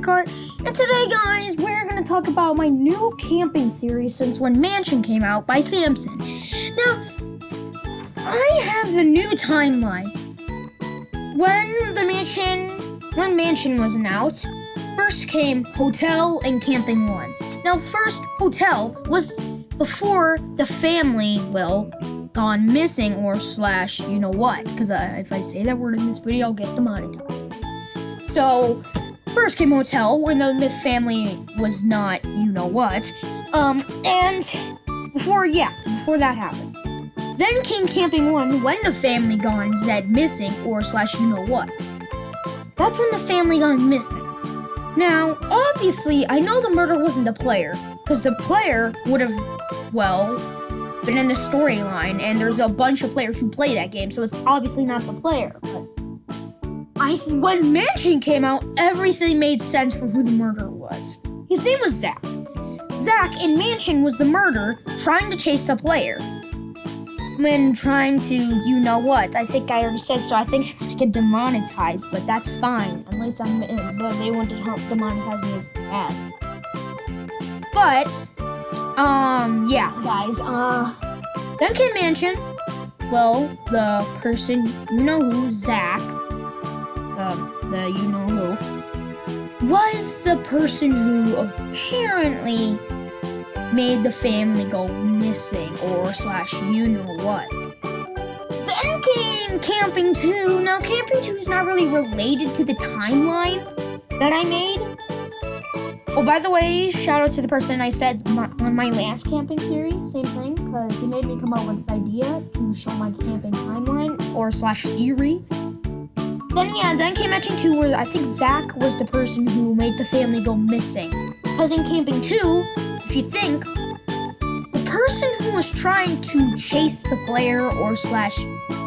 Minecart, and today, guys, we're gonna talk about my new camping theory since when Mansion came out by Samson. Now, I have a new timeline. When Mansion was announced, first came Hotel and Camping 1. Now, first, Hotel was before the family, gone missing or / you know what, because if I say that word in this video, I'll get demonetized. So, first came Hotel when the family was not you know what, and before that happened. Then came Camping 1 when the family gone Zed missing or / you know what. That's when the family gone missing. Now, obviously, I know the murder wasn't the player, because the player would have, been in the storyline, and there's a bunch of players who play that game, so it's obviously not the player. But when Mansion came out, everything made sense for who the murderer was. His name was Zach. Zach in Mansion was the murderer trying to chase the player. When trying to, you know what, I think I already said so. I think I'm gonna get demonetized, but that's fine. Unless they want to help demonetize me as ass. But, yeah, guys, then came Mansion. Well, the person, you know who, Zach, the you know who, was the person who apparently made the family go missing or / you know what. Then came Camping 2. Now, Camping 2 is not really related to the timeline that I made. Oh, by the way, shout out to the person I said on my last camping theory, same thing, because he made me come up with this idea to show my camping timeline or / theory. Then came Mansion 2, where I think Zach was the person who made the family go missing. Because in Camping 2, if you think, the person who was trying to chase the player or /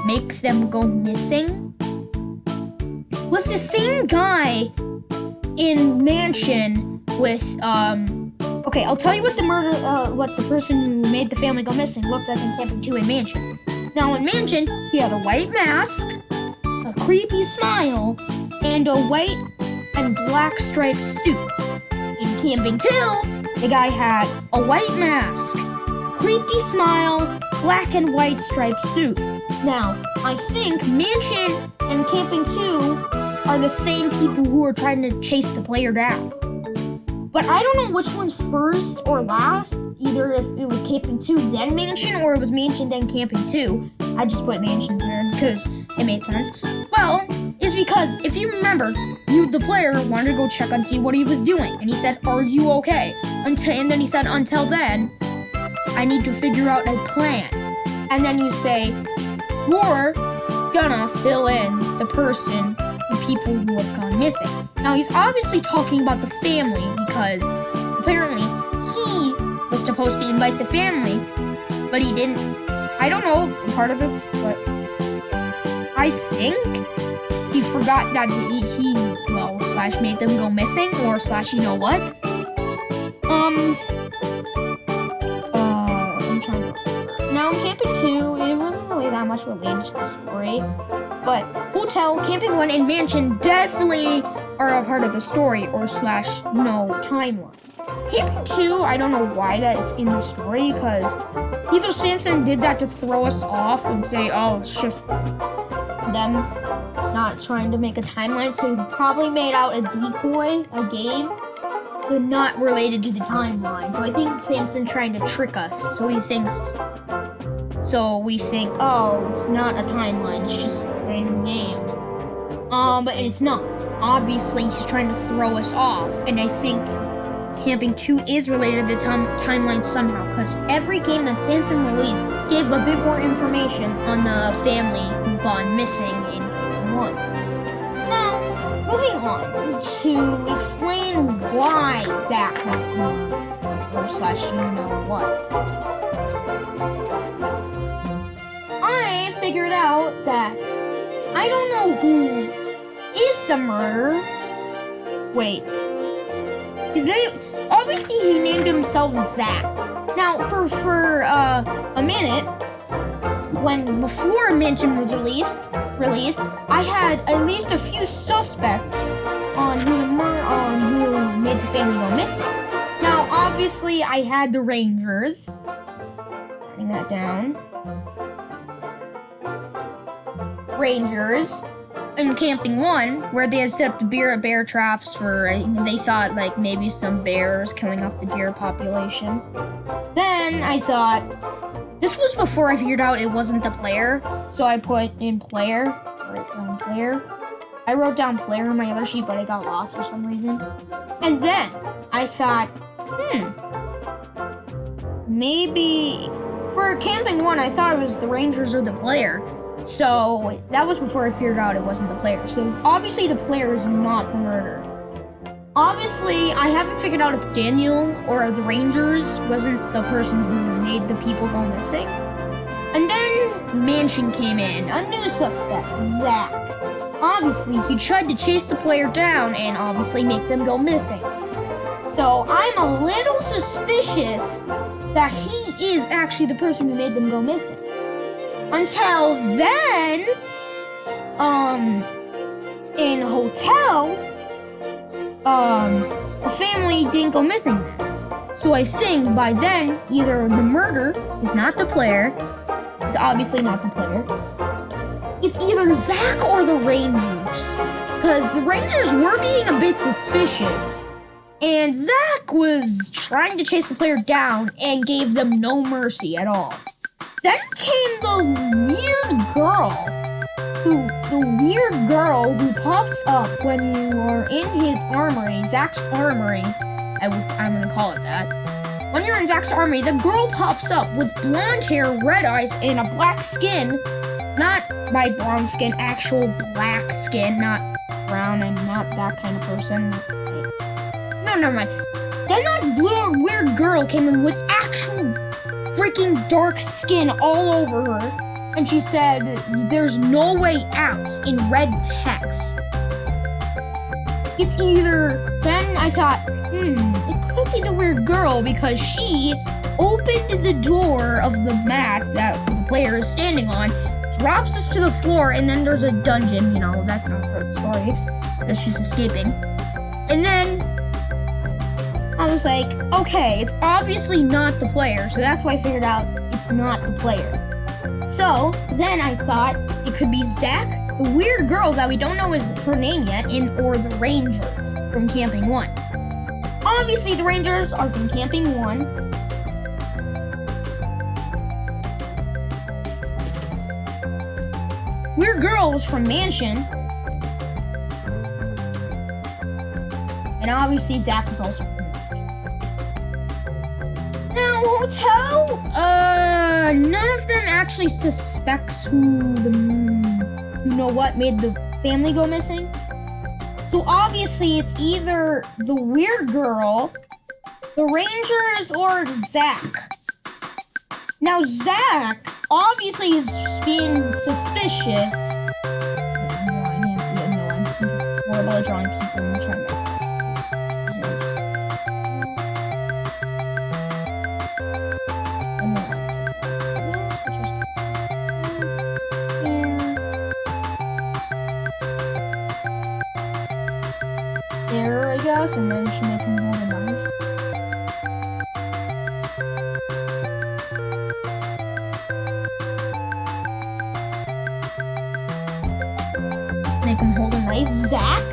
make them go missing was the same guy in Mansion with, okay, I'll tell you what the person who made the family go missing looked like in Camping 2 and Mansion. Now, in Mansion, he had a white mask, a creepy smile, and a white and black striped suit. In Camping 2, the guy had a white mask, creepy smile, black and white striped suit. Now, I think Mansion and Camping 2 are the same people who are trying to chase the player down. But I don't know which one's first or last, either if it was Camping 2 then Mansion, or it was Mansion then Camping 2. I just put Mansion there because it made sense. Well, it's because, if you remember, the player wanted to go check and see what he was doing. And he said, "Are you okay?" And then he said, "Until then, I need to figure out a plan." And then you say, "You're gonna fill in the person, the people who have gone missing." Now, he's obviously talking about the family because apparently he was supposed to invite the family, but he didn't. I don't know part of this, but I think he forgot that he / made them go missing or / you know what. I'm trying to remember. Now, in Camping 2, it wasn't really that much related to the story, but Hotel, Camping 1, and Mansion definitely are a part of the story or / timeline. Camping 2, I don't know why that's in the story, because either Samson did that to throw us off and say, oh, it's just them not trying to make a timeline, so he probably made out a decoy, a game, but not related to the timeline. So I think Samson's trying to trick us, so we think, oh, it's not a timeline, it's just random games. But it's not. Obviously, he's trying to throw us off, and I think Camping 2 is related to the timeline somehow, because every game that Samson released gave a bit more information on the family who gone missing in Camping 1. Now, moving on to explain why Zach was gone, or / you know what. I figured out that I don't know who is the murderer. Wait. His name, obviously he named himself Zach. Now, for a minute, before Mansion was released, I had at least a few suspects on who made the family go missing. Now, obviously, I had the Rangers. Writing that down. Rangers in Camping 1, where they had set up the bear traps for, they thought like maybe some bears killing off the deer population. Then I thought, this was before I figured out it wasn't the player, so I put in player, I wrote down player on my other sheet, but it got lost for some reason. And then I thought, maybe for Camping 1, I thought it was the Rangers or the player. So that was before I figured out it wasn't the player. So obviously the player is not the murderer. Obviously, I haven't figured out if Daniel or the Rangers wasn't the person who made the people go missing. And then Mansion came in, a new suspect, Zach. Obviously, he tried to chase the player down and obviously make them go missing. So I'm a little suspicious that he is actually the person who made them go missing. Until then, in Hotel, the family didn't go missing then. So I think by then, either the murder is not the player, it's obviously not the player. It's either Zach or the Rangers. Because the Rangers were being a bit suspicious. And Zach was trying to chase the player down and gave them no mercy at all. Then came the weird girl. The weird girl who pops up when you are in his armory, Zach's armory. I'm gonna call it that. When you're in Zach's armory, the girl pops up with blonde hair, red eyes, and a black skin. Not by brown skin, actual black skin, not brown and not that kind of person. No, never mind. Then that weird girl came in with actual freaking dark skin all over her, and she said, "There's no way out," in red text. It's either, then I thought, it could be the weird girl because she opened the door of the mat that the player is standing on, drops us to the floor, and then there's a dungeon, that's not part of the story, that she's escaping. And then I was like, okay, it's obviously not the player, so that's why I figured out it's not the player. So then I thought it could be Zach, the weird girl that we don't know is her name yet, or the Rangers from Camping 1. Obviously, the Rangers are from Camping 1. Weird girl was from Mansion. And obviously, Zach was also from Mansion. Now, Hotel, none of them actually suspects who made the family go missing. So obviously it's either the weird girl, the Rangers, or Zach. Now Zach obviously is being suspicious. I'm horrible at drawing people and trying to. There, I guess, and then she make him hold a knife. Make him hold a knife. Zach,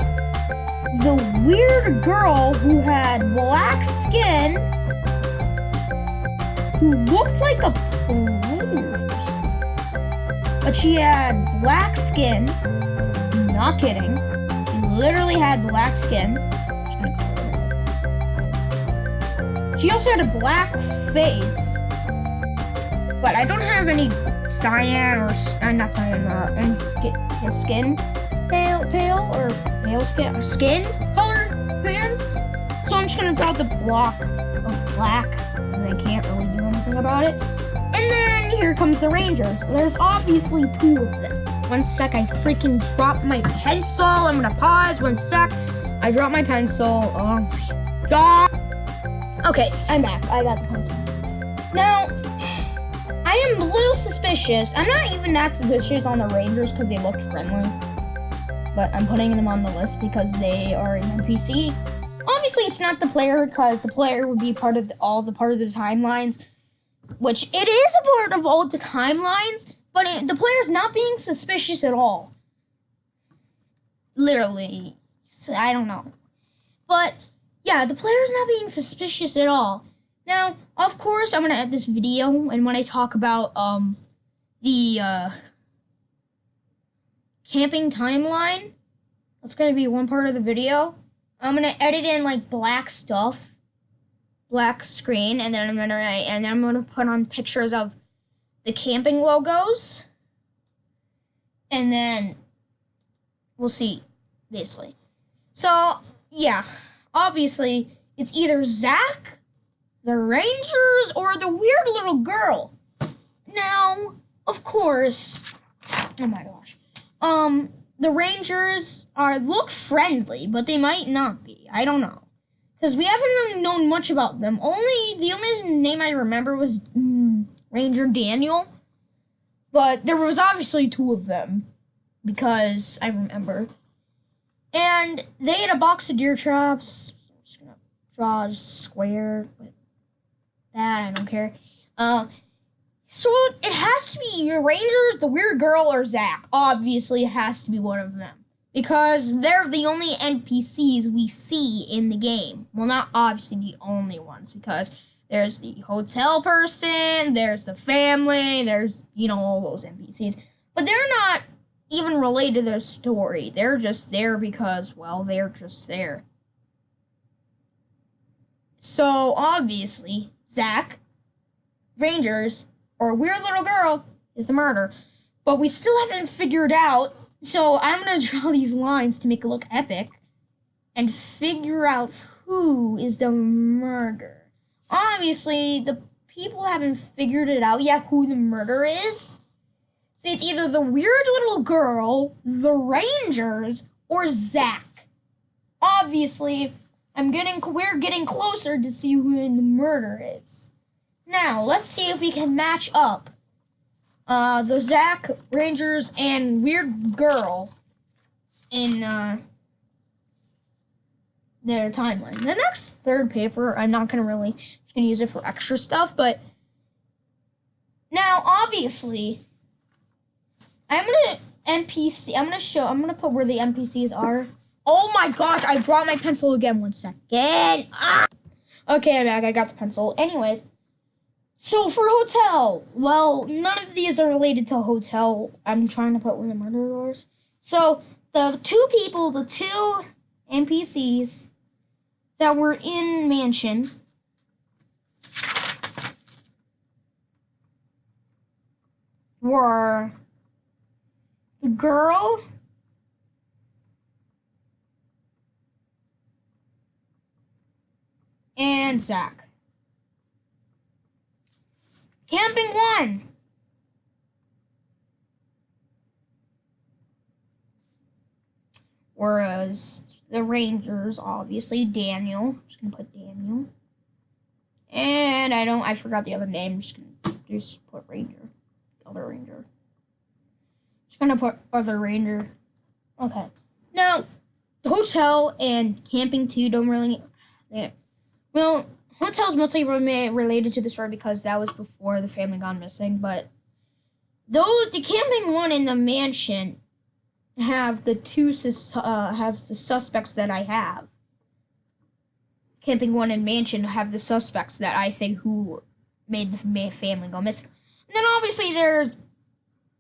the weird girl who had black skin, who looked like a player for something, but she had black skin. Not kidding. Literally had black skin. She also had a black face, but I don't have any cyan or not cyan, any skin pale skin color fans. So I'm just gonna draw the block of black because I can't really do anything about it. And then here comes the Rangers. There's obviously two of them. One sec, I freaking dropped my pencil. I'm gonna pause. One sec. I dropped my pencil. Oh my god. Okay, I'm back. I got the pencil. Now, I am a little suspicious. I'm not even that suspicious on the Rangers because they looked friendly. but I'm putting them on the list because they are an NPC. Obviously, it's not the player because the player would be part of the timelines, which it is a part of all the timelines, but the player's not being suspicious at all. Literally, so I don't know. But yeah, the player's not being suspicious at all. Now, of course, I'm going to end this video, and when I talk about the camping timeline, that's going to be one part of the video. I'm going to edit in like black stuff, black screen, and then I'm going to put on pictures of the camping logos, and then we'll see, basically. So, yeah, obviously, it's either Zach, the Rangers, or the weird little girl. Now, of course, oh my gosh, the Rangers look friendly, but they might not be. I don't know, because we haven't really known much about them. The only name I remember was Ranger Daniel, but there was obviously two of them, because I remember. And they had a box of deer traps. So I'm just gonna draw a square with that. I don't care. So it has to be your Rangers, the weird girl, or Zach. Obviously, it has to be one of them, because they're the only NPCs we see in the game. Well, not obviously the only ones, because there's the hotel person, there's the family, there's, all those NPCs. But they're not even related to their story. They're just there because, well, they're just there. So, obviously, Zach, Rangers, or weird little girl is the murder. But we still haven't figured out, so I'm going to draw these lines to make it look epic and figure out who is the murderer. Obviously, the people haven't figured it out yet who the murderer is. So it's either the weird little girl, the Rangers, or Zach. Obviously, we're getting closer to see who the murderer is. Now, let's see if we can match up the Zach, Rangers, and weird girl in their timeline. The next third paper, I'm not going to use it for extra stuff, but now, obviously, I'm going to put where the NPCs are. Oh my gosh, I dropped my pencil again. 1 second. Okay, I'm back. I got the pencil. Anyways, so for hotel, well, none of these are related to hotel. I'm trying to put where the murderer is. So the two NPCs that were in mansion were the girl and Zach. Camping 1. Whereas the Rangers, obviously, Daniel. I'm just going to put Daniel. And I forgot the other name. I'm just going to put Ranger. Other Ranger. Just going to put other Ranger. Okay. Now, the hotel and camping 2 don't really... Well, hotel's mostly related to the story because that was before the family gone missing. But the camping 1 and the mansion have the suspects that I have. Camping 1 and mansion have the suspects that I think who made the family go missing. And then obviously there's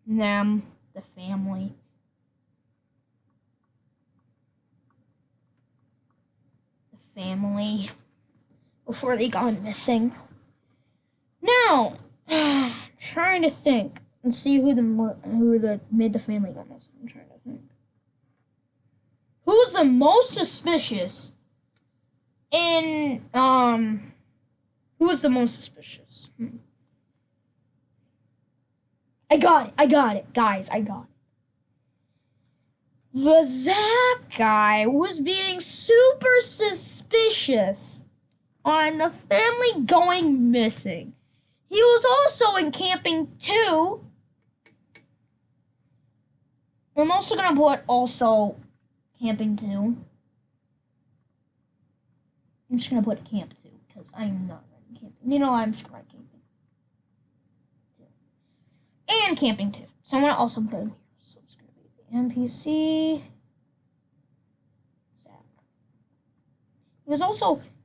them, the family. The family before they gone missing. Now, I'm trying to think and see who made the family go missing. I'm trying to think. Who's the most suspicious in who was the most suspicious? I got it, guys, I got it. The Zach guy was being super suspicious on the family going missing. He was also in camping 2. I'm also gonna put also camping 2. I'm just gonna put camp 2 because I'm not writing camping. You know, I'm just gonna write camping 2. And camping 2. So I'm gonna also put it in here. So it's gonna be the NPC. Zach.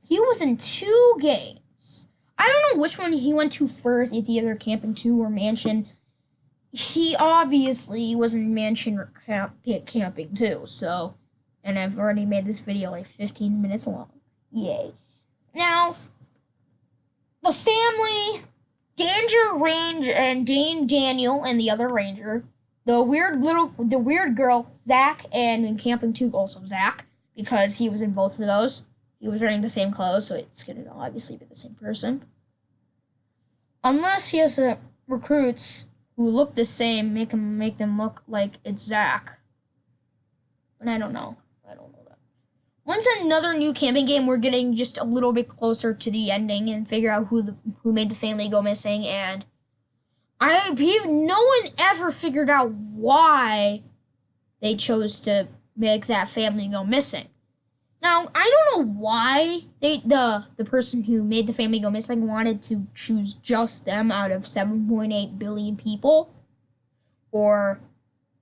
He was in 2 games. I don't know which one he went to first. It's either camping 2 or mansion. He obviously was in mansion or camping 2. So, and I've already made this video like 15 minutes long. Yay. Now, the family, Danger Ranger and Daniel and the other ranger, the weird girl, Zach, and in camping 2 also Zach, because he was in both of those. He was wearing the same clothes, so it's going to obviously be the same person. Unless he has recruits who look the same, make them look like it's Zach. But I don't know. That. Once another new camping game, we're getting just a little bit closer to the ending and figure out who made the family go missing. And no one ever figured out why they chose to make that family go missing. Now, I don't know why the person who made the family go missing wanted to choose just them out of 7.8 billion people. Or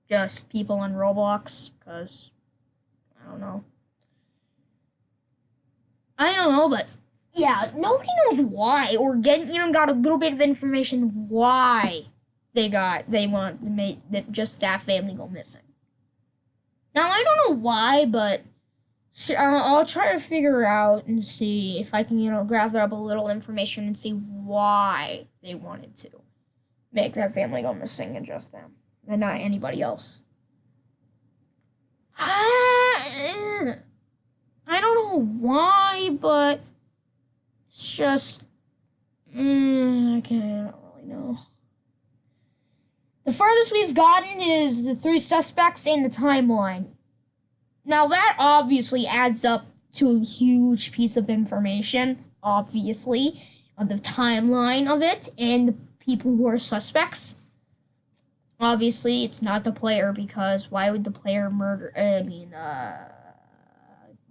just people on Roblox, because I don't know. But yeah, nobody knows why, or got a little bit of information why they want to make just that family go missing. Now, I don't know why, but I'll try to figure out and see if I can, gather up a little information and see why they wanted to make that family go missing and just them, and not anybody else. I don't know why, but it's just, I don't really know. The farthest we've gotten is the 3 suspects in the timeline. Now, that obviously adds up to a huge piece of information, obviously, on the timeline of it and the people who are suspects. Obviously, it's not the player, because why would the player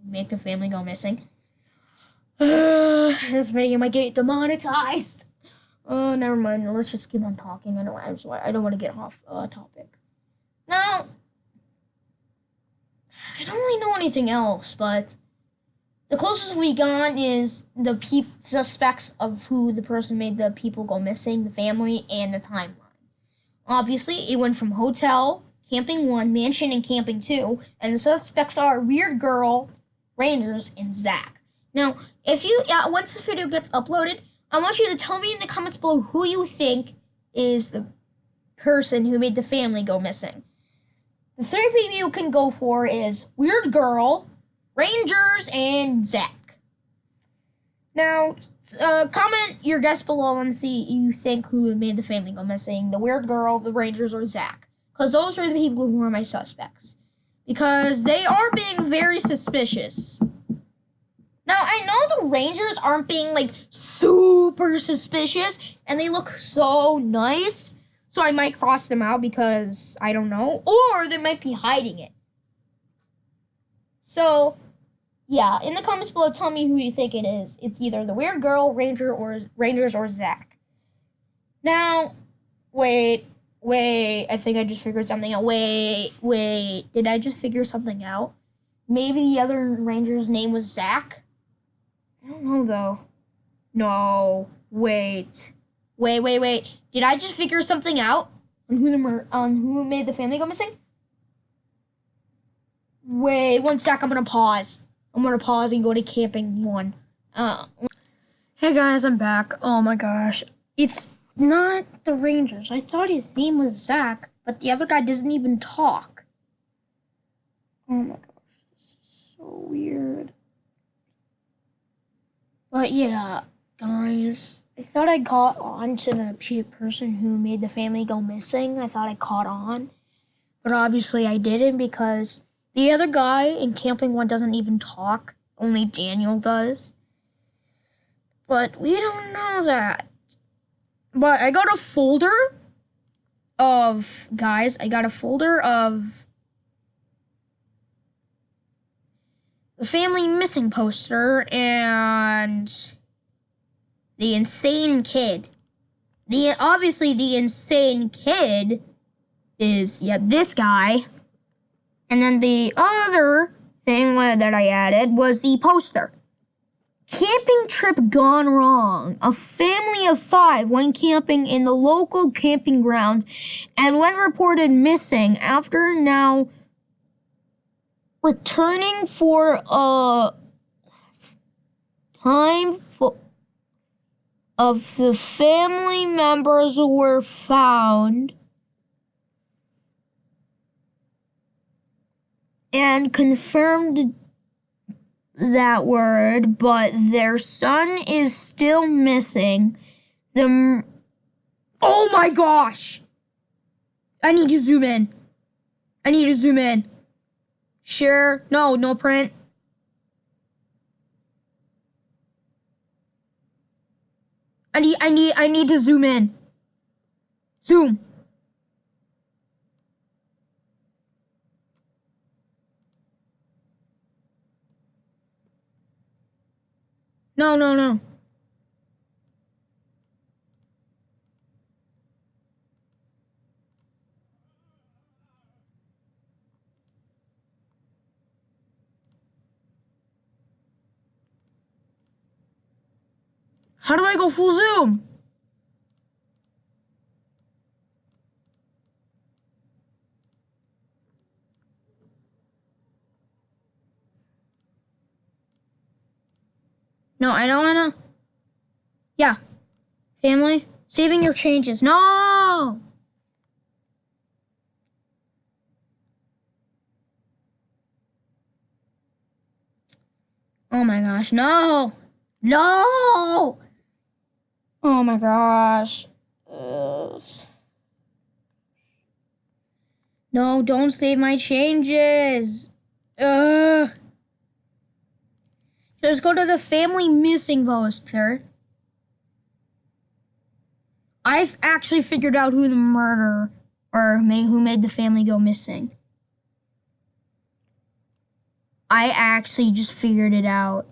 make the family go missing? This video might get demonetized. Oh, never mind. Let's just keep on talking. I don't want to get off topic. Now, I don't really know anything else, but the closest we got is the suspects of who the person made the people go missing, the family, and the timeline. Obviously, it went from hotel, camping 1, mansion, and camping 2, and the suspects are Weird Girl, Rangers, and Zach. Now, once this video gets uploaded, I want you to tell me in the comments below who you think is the person who made the family go missing. The 3 people you can go for is Weird Girl, Rangers, and Zach. Now, comment your guess below and see you think who made the family go missing, the Weird Girl, the Rangers, or Zach. Because those are the people who are my suspects. Because they are being very suspicious. Now, I know the Rangers aren't being, super suspicious, and they look so nice. So I might cross them out because I don't know. Or they might be hiding it. So, yeah, in the comments below, tell me who you think it is. It's either the Weird Girl, Rangers, or Zach. Now, wait. I think I just figured something out. Wait. Did I just figure something out? Maybe the other Ranger's name was Zach? I don't know, though. No. Wait. Did I just figure something out on who made the family go missing? Wait, 1 sec. I'm gonna pause. And go to camping 1. Hey guys, I'm back. Oh my gosh, it's not the Rangers. I thought his name was Zach, but the other guy doesn't even talk. Oh my gosh, this is so weird. But yeah, guys. I thought I caught on to the person who made the family go missing. I thought I caught on. But obviously I didn't, because the other guy in camping 1 doesn't even talk. Only Daniel does. But we don't know that. But I got a folder of the family missing poster and the insane kid. Obviously the insane kid is this guy. And then the other thing that I added was the poster. Camping trip gone wrong. A family of 5 went camping in the local camping grounds and when reported missing after now returning for a time of the family members were found and confirmed that word, but their son is still missing. Oh my gosh! I need to zoom in. Share. No print. I need to zoom in. Zoom. No. How do I go full zoom? No, I don't wanna. Yeah. Family. Saving your changes. No! Oh my gosh, no! No! Oh my gosh. No, don't save my changes. Just go to the family missing poster. I've actually figured out who the murderer or who made the family go missing. I actually just figured it out.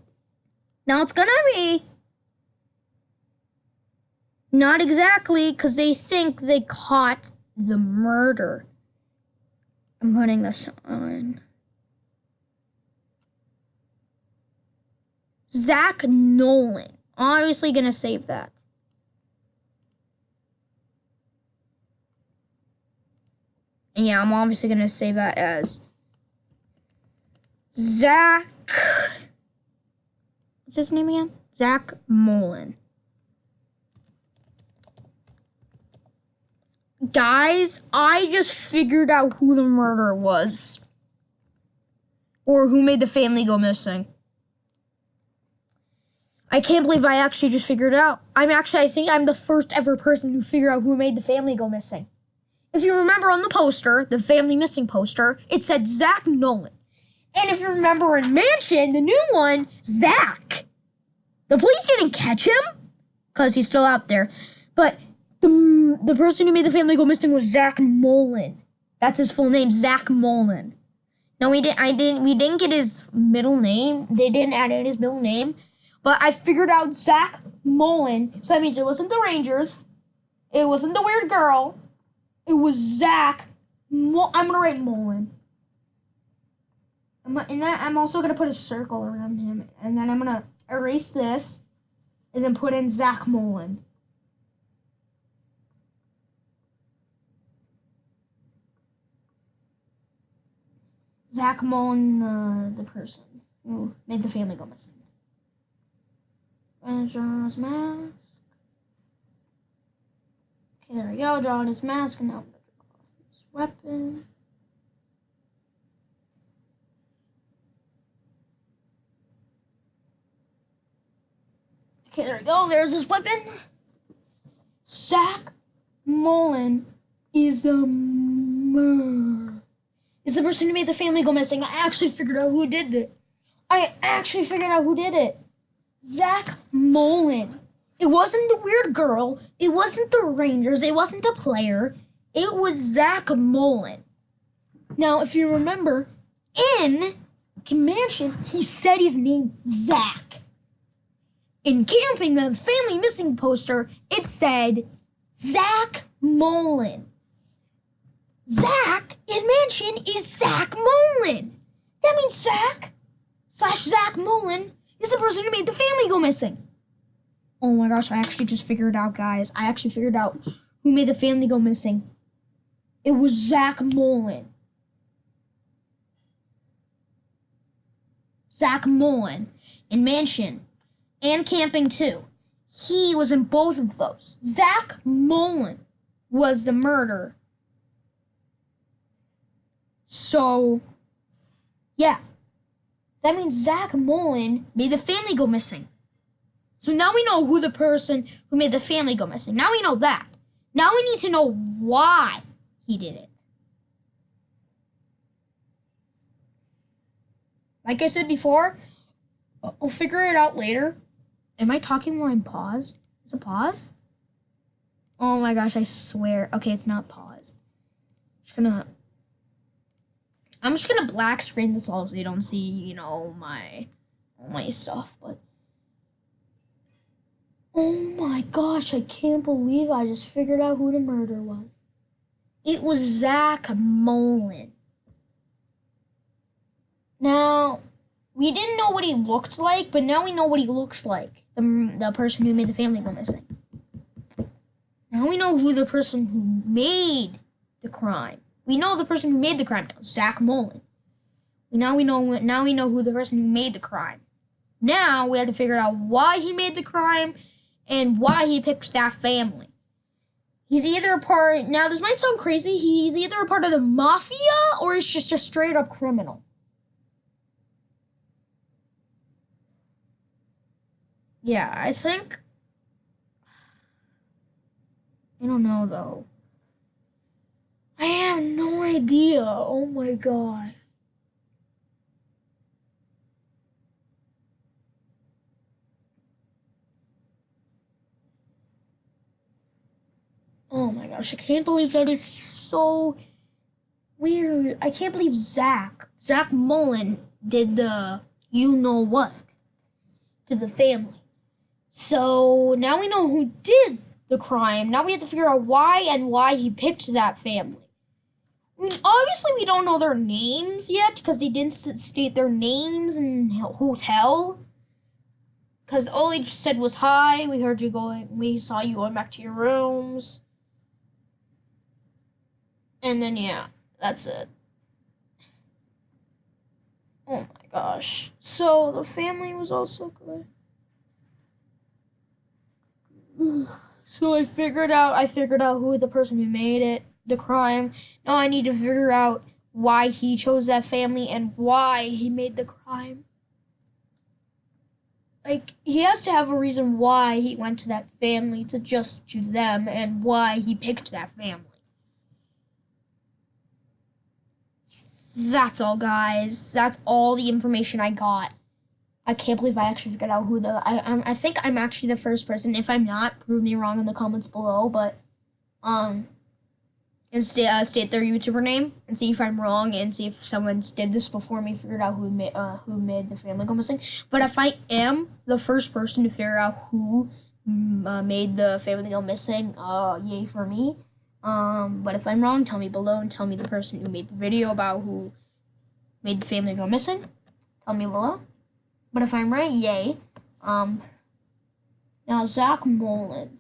Now it's gonna be not exactly because they think they caught the murder. I'm putting this on. Zach Nolan. Obviously gonna save that. And yeah, I'm obviously gonna save that as Zach. What's his name again? Zach Nolan. Guys, I just figured out who the murderer was. Or who made the family go missing. I can't believe I actually just figured it out. I think I'm the first ever person to figure out who made the family go missing. If you remember on the poster, the family missing poster, it said Zach Nolan. And if you remember in Mansion, the new one, Zach. The police didn't catch him because he's still out there. But the person who made the family go missing was Zach Nolan. That's his full name, Zach Nolan. No, we didn't get his middle name. They didn't add in his middle name. But I figured out Zach Nolan. So that means it wasn't the Rangers. It wasn't the weird girl. It was Zach. I'm going to write Nolan. And then I'm also going to put a circle around him. And then I'm going to erase this. And then put in Zach Nolan. Zach Nolan, the person who made the family go missing. And draw his mask. Okay, there we go. Drawing his mask. And now I'm going to draw his weapon. Okay, there we go. There's his weapon. Zach Nolan is the person who made the family go missing. I actually figured out who did it. Zach Nolan. It wasn't the weird girl. It wasn't the Rangers. It wasn't the player. It was Zach Nolan. Now, if you remember, in Mansion, he said his name, Zach. In camping, the family missing poster, it said Zach Mullen. Zach in Mansion is Zach Mullen. That means Zach Mullen is the person who made the family go missing. Oh my gosh, I actually just figured it out, guys. I actually figured out who made the family go missing. It was Zach Mullen. Zach Mullen in Mansion and Camping 2. He was in both of those. Zach Mullen was the murderer. So, yeah. That means Zach Mullen made the family go missing. So now we know who the person who made the family go missing. Now we know that. Now we need to know why he did it. Like I said before, I'll figure it out later. Am I talking while I'm paused? Is it paused? Oh my gosh, I swear. Okay, it's not paused. I'm just gonna black screen this all so you don't see, all my stuff, but oh my gosh, I can't believe I just figured out who the murderer was. It was Zach Mullen. Now, we didn't know what he looked like, but now we know what he looks like. The person who made the family go missing. Now we know who the person who made the crime. We know the person who made the crime now, Zach Mullen. Now we know who the person who made the crime. Now we have to figure out why he made the crime and why he picked that family. He's either a part. Now this might sound crazy. He's either a part of the mafia or he's just a straight up criminal. Yeah, I think. I don't know though. I have no idea. Oh my god. Oh my gosh, I can't believe that is so weird. I can't believe Zach Mullen did the you-know-what to the family. So now we know who did the crime. Now we have to figure out why he picked that family. I mean, obviously we don't know their names yet because they didn't state their names in hotel. Because all he just said was hi. We saw you going back to your rooms. And then yeah, that's it. Oh my gosh. So the family was also good. So I figured out who the person who made the crime. Now I need to figure out why he chose that family and why he made the crime. Like, he has to have a reason why he went to that family to just choose them and why he picked that family. That's all, guys. That's all the information I got. I can't believe I actually figured out who I think I'm actually the first person. If I'm not, prove me wrong in the comments below. But, and state their YouTuber name and see if I'm wrong and see if someone did this before me, figured out who made the family go missing. But if I am the first person to figure out who made the family go missing, yay for me. But if I'm wrong, tell me below and tell me the person who made the video about who made the family go missing. Tell me below. But if I'm right, yay. Now Zach Mullen.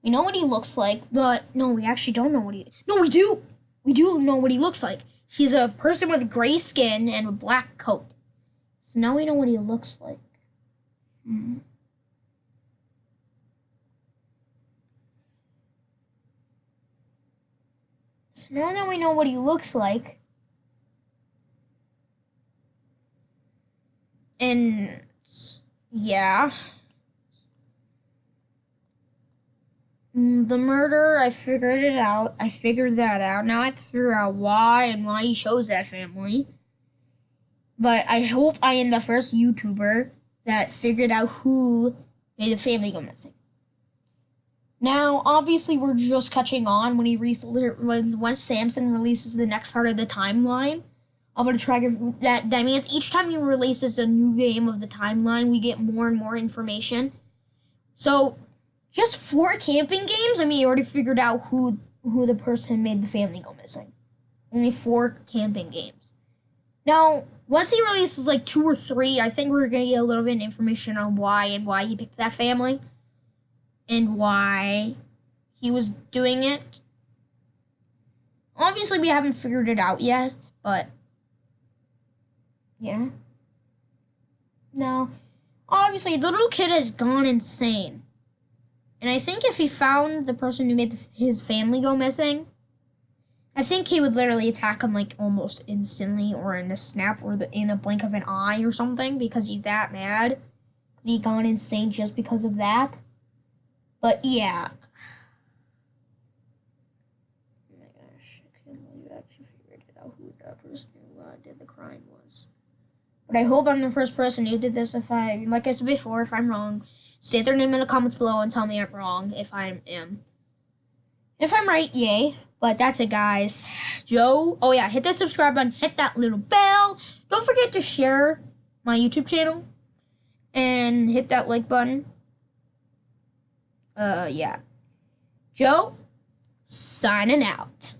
We know what he looks like, but no, we actually don't know what No, we do! We do know what he looks like. He's a person with gray skin and a black coat. So now we know what he looks like. So now that we know what he looks like, and yeah. The murder, I figured it out. I figured that out. Now I have to figure out why he chose that family. But I hope I am the first YouTuber that figured out who made the family go missing. Now, obviously, we're just catching on when once Samson releases the next part of the timeline. I'm gonna try that. That means each time he releases a new game of the timeline, we get more and more information. So, just 4 camping games. I mean, you already figured out who the person made the family go missing. Only 4 camping games. Now, once he releases like 2 or 3, I think we're gonna get a little bit of information on why he picked that family. And why he was doing it. Obviously, we haven't figured it out yet, but yeah. Now, obviously, the little kid has gone insane. And I think if he found the person who made his family go missing, I think he would literally attack him like almost instantly or in a snap or in a blink of an eye or something because he's that mad. He gone insane just because of that. But yeah. Oh my gosh, I can't believe you actually figured it out who that person who did the crime was. But I hope I'm the first person who did this. Like I said before, if I'm wrong, state their name in the comments below and tell me I'm wrong if I am. If I'm right, yay. But that's it, guys. Joe, oh yeah, hit that subscribe button, hit that little bell. Don't forget to share my YouTube channel and hit that like button. Yeah. Joe, signing out.